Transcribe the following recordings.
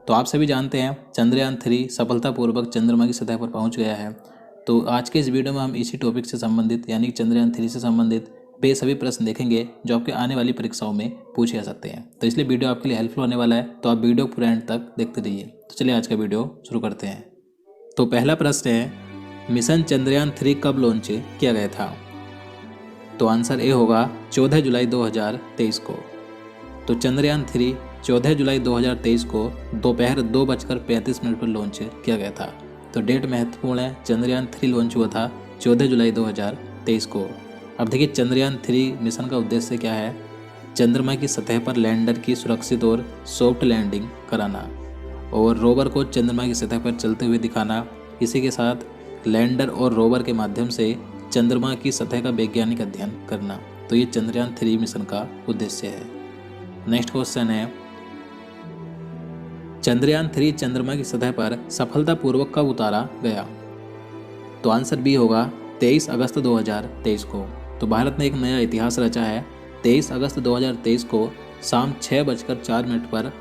तो आप सभी जानते हैं चंद्रयान 3 सफलतापूर्वक चंद्रमा की सतह पर पहुंच गया है। तो आज के इस वीडियो में हम इसी टॉपिक से संबंधित यानी कि चंद्रयान 3 से संबंधित बेसभी प्रश्न देखेंगे जो आपके आने वाली परीक्षाओं में पूछे जा सकते हैं। तो इसलिए वीडियो आपके लिए हेल्पफुल होने वाला है, तो आप वीडियो पूरे एंड तक देखते रहिए। तो चलिए आज का वीडियो शुरू करते हैं। तो पहला प्रश्न है, मिशन चंद्रयान 3 कब लॉन्च किया गया था? तो आंसर ए होगा 14 जुलाई 2023 को। तो चंद्रयान 3 14 जुलाई 2023 को दोपहर 2:35 पर लॉन्च किया गया था। तो डेट महत्वपूर्ण है, चंद्रयान 3 लॉन्च हुआ था 14 जुलाई 2023 को। अब देखिए चंद्रयान 3 मिशन का उद्देश्य क्या है? चंद्रमा की सतह पर लैंडर की सुरक्षित और सॉफ्ट लैंडिंग कराना और रोवर को चंद्रमा की सतह पर चलते हुए दिखाना। इसी के साथ लैंडर और रोवर के माध्यम से चंद्रमा की सतह का वैज्ञानिक अध्ययन करना। तो ये चंद्रयान 3 मिशन का उद्देश्य है। नेक्स्ट क्वेश्चन है, चंद्रयान 3 चंद्रमा की सतह पर सफलतापूर्वक कब उतारा गया? तो आंसर बी होगा 23 अगस्त 2023 को। तो भारत ने एक नया इतिहास रचा है। 23 अगस्त 2023 को शाम 6:04 पर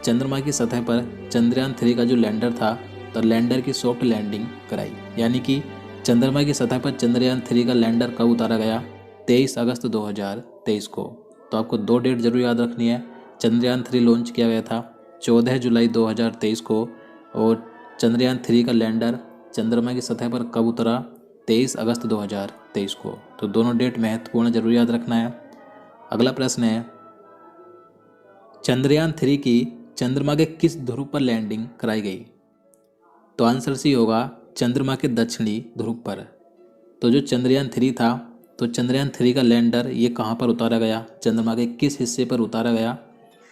चंद्रमा की सतह पर चंद्रयान 3 का जो लैंडर था, तो लैंडर की सॉफ्ट लैंडिंग कराई। यानी कि चंद्रमा की सतह पर चंद्रयान 3 का लैंडर कब उतारा गया? 23 अगस्त 2023 को। तो आपको दो डेट जरूर याद रखनी है। चंद्रयान 3 लॉन्च किया गया था 14 जुलाई 2023 को और चंद्रयान 3 का लैंडर चंद्रमा की सतह पर कब उतरा? 23 अगस्त 2023 को। तो दोनों डेट महत्वपूर्ण जरूर याद रखना है। अगला प्रश्न है, चंद्रयान 3 की चंद्रमा के किस ध्रुव पर लैंडिंग कराई गई? तो आंसर सी होगा चंद्रमा के दक्षिणी ध्रुव पर। तो जो चंद्रयान 3 था, तो चंद्रयान 3 का लैंडर ये कहाँ पर उतारा गया? चंद्रमा के किस हिस्से पर उतारा गया?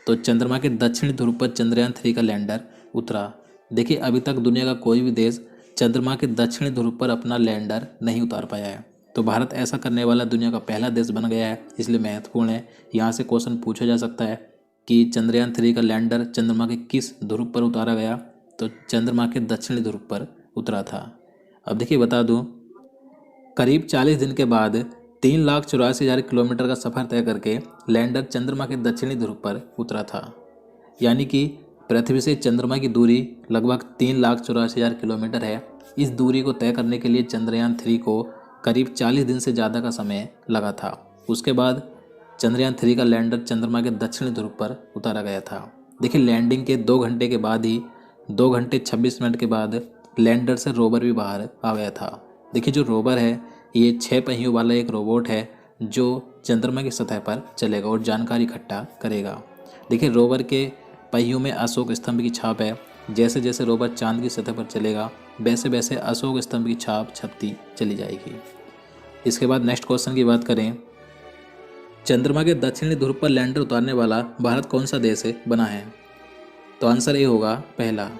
तो चंद्रमा के दक्षिणी ध्रुव पर चंद्रयान 3 का लैंडर उतरा। देखिए अभी तक दुनिया का कोई भी देश चंद्रमा के दक्षिणी ध्रुव पर अपना लैंडर नहीं उतार पाया है। तो भारत ऐसा करने वाला दुनिया का पहला देश बन गया है, इसलिए महत्वपूर्ण है। यहाँ से क्वेश्चन पूछा जा सकता है कि चंद्रयान 3 का लैंडर चंद्रमा के किस ध्रुव पर उतारा गया? तो चंद्रमा के दक्षिणी ध्रुव पर उतरा था। अब देखिए बता दूं, करीब 40 दिन के बाद 3,84,000 किलोमीटर का सफ़र तय करके लैंडर चंद्रमा के दक्षिणी ध्रुव पर उतरा था। यानी कि पृथ्वी से चंद्रमा की दूरी लगभग 3,84,000 किलोमीटर है। इस दूरी को तय करने के लिए चंद्रयान 3 को करीब 40 दिन से ज़्यादा का समय लगा था। उसके बाद चंद्रयान 3 का लैंडर चंद्रमा के दक्षिणी ध्रुव पर उतारा गया था। देखिए लैंडिंग के 2 घंटे के बाद ही 2 घंटे 26 मिनट के बाद लैंडर से रोवर भी बाहर आ गया था। देखिए जो रोवर है ये 6 पहियों वाला एक रोबोट है जो चंद्रमा की सतह पर चलेगा और जानकारी इकट्ठा करेगा। देखिए रोवर के पहियों में अशोक स्तंभ की छाप है। जैसे जैसे रोवर चांद की सतह पर चलेगा वैसे वैसे अशोक स्तंभ की छाप छपती चली जाएगी। इसके बाद नेक्स्ट क्वेश्चन की बात करें, चंद्रमा के दक्षिणी ध्रुव पर लैंडर उतारने वाला भारत कौन सा देश बना है? तो आंसर ए होगा पहला।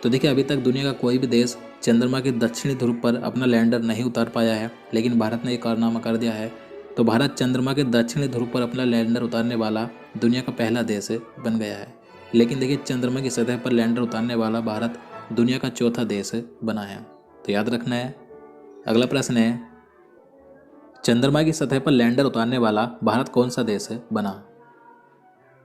तो देखिए अभी तक दुनिया का कोई भी देश चंद्रमा के दक्षिणी ध्रुव पर अपना लैंडर नहीं उतार पाया है, लेकिन भारत ने एक कारनामा कर दिया है। तो भारत चंद्रमा के दक्षिणी ध्रुव पर अपना लैंडर उतारने वाला दुनिया का पहला देश बन गया है। लेकिन देखिए चंद्रमा की सतह पर लैंडर उतारने वाला भारत दुनिया का चौथा देश बना है। तो याद रखना है। अगला प्रश्न है, चंद्रमा की सतह पर लैंडर उतारने वाला भारत कौन सा देश बना?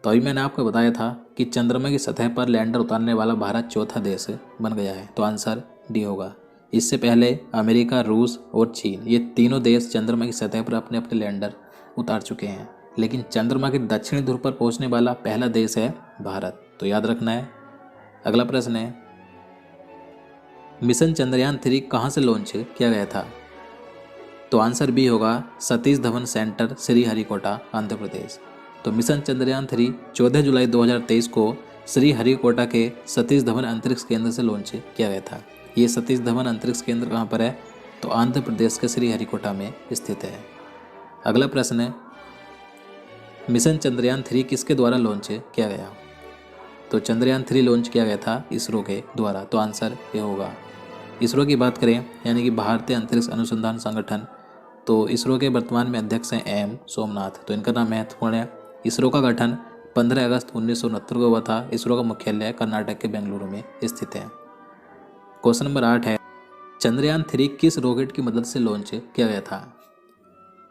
तो अभी मैंने आपको बताया था कि चंद्रमा की सतह पर लैंडर उतारने वाला भारत चौथा देश बन गया है। तो आंसर डी होगा। इससे पहले अमेरिका, रूस और चीन ये तीनों देश चंद्रमा की सतह पर अपने अपने लैंडर उतार चुके हैं, लेकिन चंद्रमा के दक्षिणी ध्रुव पर पहुंचने वाला पहला देश है भारत। तो याद रखना है। अगला प्रश्न है, मिशन चंद्रयान 3 कहाँ से लॉन्च किया गया था? तो आंसर बी होगा सतीश धवन सेंटर, श्रीहरिकोटा, आंध्र प्रदेश। तो मिशन चंद्रयान 3 14 जुलाई 2023 को श्रीहरिकोटा के सतीश धवन अंतरिक्ष केंद्र से लॉन्च किया गया था। ये सतीश धवन अंतरिक्ष केंद्र कहाँ पर है? तो आंध्र प्रदेश के श्रीहरिकोटा में स्थित है। अगला प्रश्न है, मिशन चंद्रयान 3 किसके द्वारा लॉन्च किया गया? तो चंद्रयान 3 लॉन्च किया गया था इसरो के द्वारा। तो आंसर ये होगा। इसरो की बात करें यानी कि भारतीय अंतरिक्ष अनुसंधान संगठन, तो इसरो के वर्तमान में अध्यक्ष हैं एम सोमनाथ। तो इनका नाम महत्वपूर्ण है। इसरो का गठन 15 अगस्त 1969 को हुआ था। इसरो का मुख्यालय कर्नाटक के बेंगलुरु में स्थित है। क्वेश्चन नंबर 8 है, चंद्रयान 3 किस रॉकेट की मदद से लॉन्च किया गया था?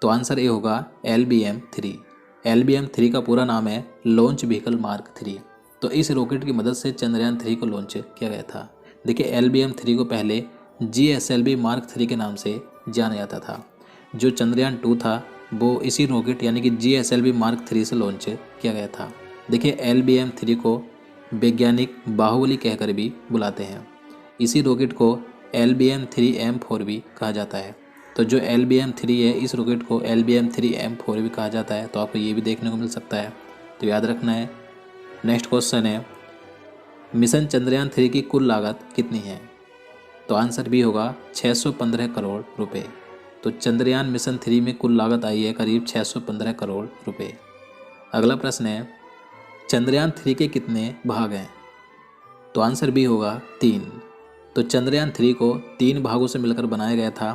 तो आंसर ए होगा LBM-3। LBM-3 का पूरा नाम है लॉन्च व्हीकल मार्क 3। तो इस रॉकेट की मदद से चंद्रयान 3 को लॉन्च किया गया था। देखिए LBM-3 को पहले GSLV मार्क 3 के नाम से जाना जाता था। जो चंद्रयान 2 था वो इसी रॉकेट यानी कि GSLV मार्क 3 से लॉन्च किया गया था। देखिए LBM-3 को वैज्ञानिक बाहुबली कहकर भी बुलाते हैं। इसी रॉकेट को LBM-3M4 भी कहा जाता है। तो जो LBM-3 है इस रॉकेट को LBM-3M4 भी कहा जाता है। तो आपको ये भी देखने को मिल सकता है, तो याद रखना है। नेक्स्ट क्वेश्चन है, मिशन चंद्रयान 3 की कुल लागत कितनी है? तो आंसर भी होगा 615 करोड़ रुपए। तो चंद्रयान मिशन 3 में कुल लागत आई है करीब 615 करोड़ रुपए। अगला प्रश्न है, चंद्रयान 3 के कितने भाग हैं? तो आंसर भी होगा 3। तो चंद्रयान 3 को 3 भागों से मिलकर बनाया गया था,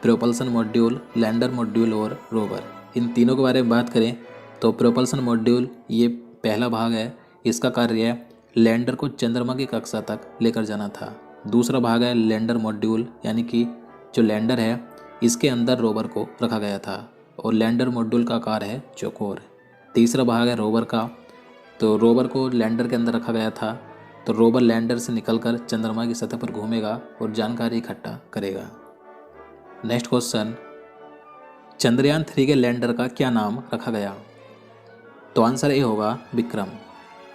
प्रोपल्सन मॉड्यूल, लैंडर मॉड्यूल और रोवर। इन तीनों के बारे में बात करें तो प्रोपल्सन मॉड्यूल ये पहला भाग है। इसका कार्य है लैंडर को चंद्रमा की कक्षा तक लेकर जाना था। दूसरा भाग है लैंडर मॉड्यूल, यानी कि जो लैंडर है इसके अंदर रोवर को रखा गया था और लैंडर मॉड्यूल का आकार है चौकोर। तीसरा भाग है रोवर का, तो रोवर को लैंडर के अंदर रखा गया था। तो रोवर लैंडर से निकलकर चंद्रमा की सतह पर घूमेगा और जानकारी इकट्ठा करेगा। नेक्स्ट क्वेश्चन, चंद्रयान 3 के लैंडर का क्या नाम रखा गया? तो आंसर ए होगा विक्रम।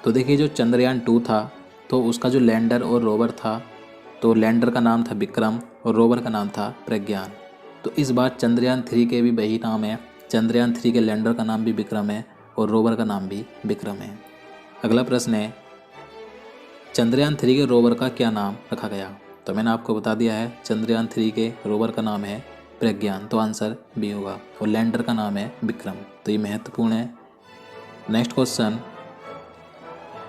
तो देखिए जो चंद्रयान 2 था तो उसका जो लैंडर और रोवर था, तो लैंडर का नाम था विक्रम और रोवर का नाम था प्रज्ञान। तो इस बार चंद्रयान 3 के भी वही नाम है। चंद्रयान 3 के लैंडर का नाम भी विक्रम है और रोवर का नाम भी विक्रम है। अगला प्रश्न है, चंद्रयान 3 के रोवर का क्या नाम रखा गया? तो मैंने आपको बता दिया है, चंद्रयान 3 के रोवर का नाम है प्रज्ञान। तो आंसर बी होगा और लैंडर का नाम है विक्रम। तो ये महत्वपूर्ण है। नेक्स्ट क्वेश्चन,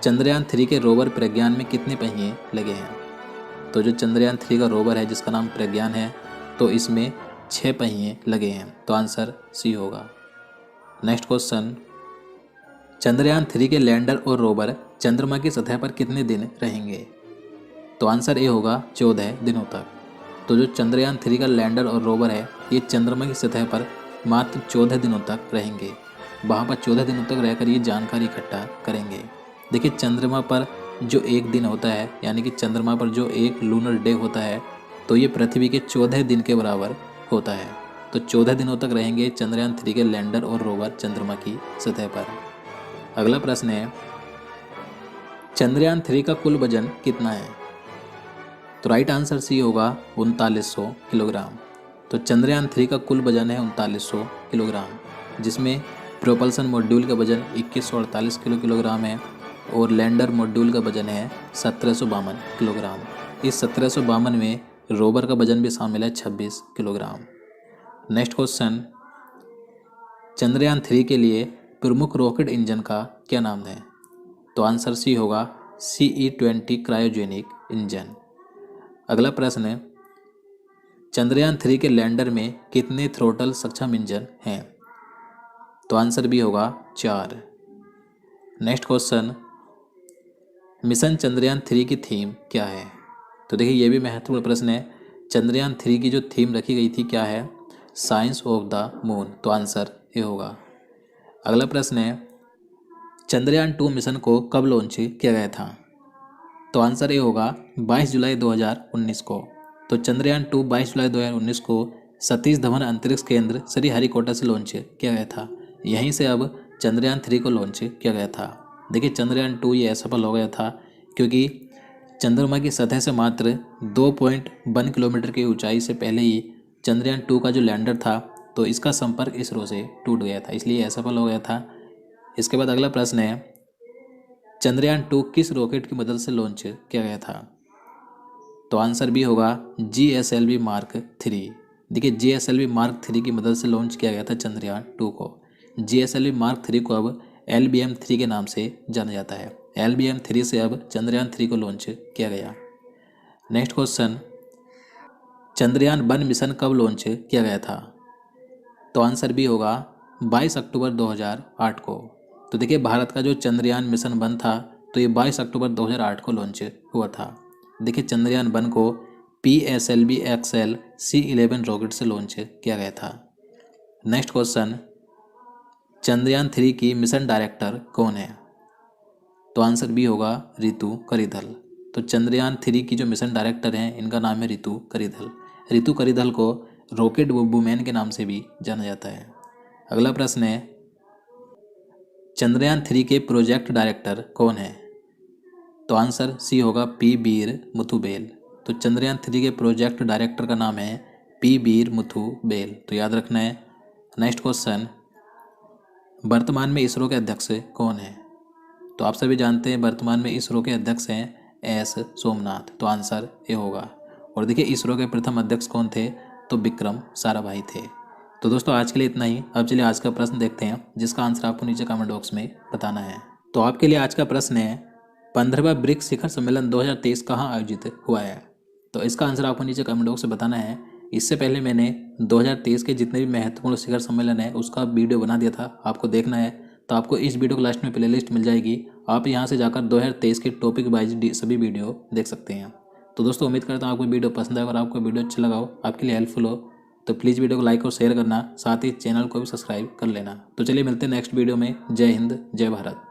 चंद्रयान 3 के रोवर प्रज्ञान में कितने पहिए लगे हैं? तो जो चंद्रयान 3 का रोवर है जिसका नाम प्रज्ञान है, तो इसमें 6 पहिए लगे हैं। तो आंसर सी होगा। नेक्स्ट क्वेश्चन, चंद्रयान 3 के लैंडर और रोवर चंद्रमा की सतह पर कितने दिन रहेंगे? तो आंसर ए होगा 14 दिनों तक। तो जो चंद्रयान 3 का लैंडर और रोवर है ये चंद्रमा की सतह पर मात्र 14 दिनों तक रहेंगे। वहाँ पर 14 दिनों तक रहकर ये जानकारी इकट्ठा करेंगे। देखिए चंद्रमा पर जो एक दिन होता है, यानी कि चंद्रमा पर जो एक लूनर डे होता है, तो ये पृथ्वी के 14 दिन के बराबर होता है। तो 14 दिनों तक रहेंगे चंद्रयान 3 के लैंडर और रोवर चंद्रमा की सतह पर। अगला प्रश्न है, चंद्रयान 3 का कुल वजन कितना है? तो राइट आंसर सी होगा 3900 किलोग्राम। तो चंद्रयान 3 का कुल वजन है 3900 किलोग्राम, जिसमें प्रोपल्सन मॉड्यूल का वजन 2148 किलोग्राम है और लैंडर मॉड्यूल का वजन है 1752 किलोग्राम। इस 1752 में रोवर का वजन भी शामिल है 26 किलोग्राम। नेक्स्ट क्वेश्चन, चंद्रयान 3 के लिए प्रमुख रॉकेट इंजन का क्या नाम है? तो आंसर सी होगा CE-20 क्रायोजेनिक इंजन। अगला प्रश्न है, चंद्रयान 3 के लैंडर में कितने थ्रोटल सक्षम इंजन हैं? तो आंसर भी होगा 4। नेक्स्ट क्वेश्चन, मिशन चंद्रयान 3 की थीम क्या है? तो देखिए ये भी महत्वपूर्ण प्रश्न है। चंद्रयान 3 की जो थीम रखी गई थी क्या है? Science of the moon. तो आंसर ये होगा। अगला प्रश्न है, चंद्रयान 2 मिशन को कब लॉन्च किया गया था? तो आंसर ये होगा 22 जुलाई 2019 को। तो चंद्रयान 2 22 जुलाई 2019 को सतीश धवन अंतरिक्ष केंद्र श्रीहरिकोटा से लॉन्च किया गया था। यहीं से अब चंद्रयान 3 को लॉन्च किया गया था। देखिए चंद्रयान 2 ये असफल हो गया था क्योंकि चंद्रमा की सतह से मात्र 2.1 किलोमीटर की ऊंचाई से पहले ही चंद्रयान 2 का जो लैंडर था तो इसका संपर्क इसरो से टूट गया था, इसलिए असफल हो गया था। इसके बाद अगला प्रश्न है, चंद्रयान 2 किस रॉकेट की मदद से लॉन्च किया गया था? तो आंसर भी होगा GSLV मार्क 3। देखिए GSLV मार्क 3 की मदद से लॉन्च किया गया था चंद्रयान 2 को। GSLV मार्क 3 को अब LBM-3 के नाम से जाना जाता है। LBM-3 से अब चंद्रयान 3 को लॉन्च किया गया। नेक्स्ट क्वेश्चन, चंद्रयान 1 मिशन कब लॉन्च किया गया था? तो आंसर भी होगा 22 अक्टूबर 2008 को। तो देखिए भारत का जो चंद्रयान मिशन 1 था तो ये 22 अक्टूबर 2008 को लॉन्च हुआ था। देखिए चंद्रयान 1 को PSLV XL C11 रॉकेट से लॉन्च किया गया था। नेक्स्ट क्वेश्चन, चंद्रयान 3 की मिशन डायरेक्टर कौन है? तो आंसर बी होगा रितु करिधल। तो चंद्रयान 3 की जो मिशन डायरेक्टर हैं इनका नाम है रितु करिधल। रितु करिधल को रॉकेट वुमेन के नाम से भी जाना जाता है। अगला प्रश्न है, चंद्रयान 3 के प्रोजेक्ट डायरेक्टर कौन है? तो आंसर सी होगा पी वीर मुथु बेल। तो चंद्रयान 3 के प्रोजेक्ट डायरेक्टर का नाम है पी वीर मुथु बेल। तो याद रखना है। नेक्स्ट क्वेश्चन, वर्तमान में इसरो के अध्यक्ष कौन है? तो आप सभी जानते हैं वर्तमान में इसरो के अध्यक्ष हैं एस सोमनाथ। तो आंसर ए होगा। और देखिए इसरो के प्रथम अध्यक्ष कौन थे? तो विक्रम साराभाई थे। तो दोस्तों आज के लिए इतना ही। अब चलिए आज का प्रश्न देखते हैं जिसका आंसर आपको नीचे कमेंट बॉक्स में बताना है। तो आपके लिए आज का प्रश्न है, 15वां ब्रिक्स शिखर सम्मेलन 2023 कहाँ आयोजित हुआ है? तो इसका आंसर आपको नीचे कमेंट बॉक्स में बताना है। इससे पहले मैंने 2023 के जितने भी महत्वपूर्ण शिखर सम्मेलन है उसका वीडियो बना दिया था, आपको देखना है तो आपको इस वीडियो के लास्ट में प्लेलिस्ट मिल जाएगी। आप यहां से जाकर 2023 के टॉपिक वाइज सभी वीडियो देख सकते हैं। तो दोस्तों उम्मीद करता हूँ आपको वीडियो पसंद आए। अगर आपको वीडियो अच्छा लगा हो, आपके लिए हेल्पफुल हो, तो प्लीज़ वीडियो को लाइक और शेयर करना, साथ ही चैनल को भी सब्सक्राइब कर लेना। तो चलिए मिलते हैं नेक्स्ट वीडियो में। जय हिंद, जय भारत।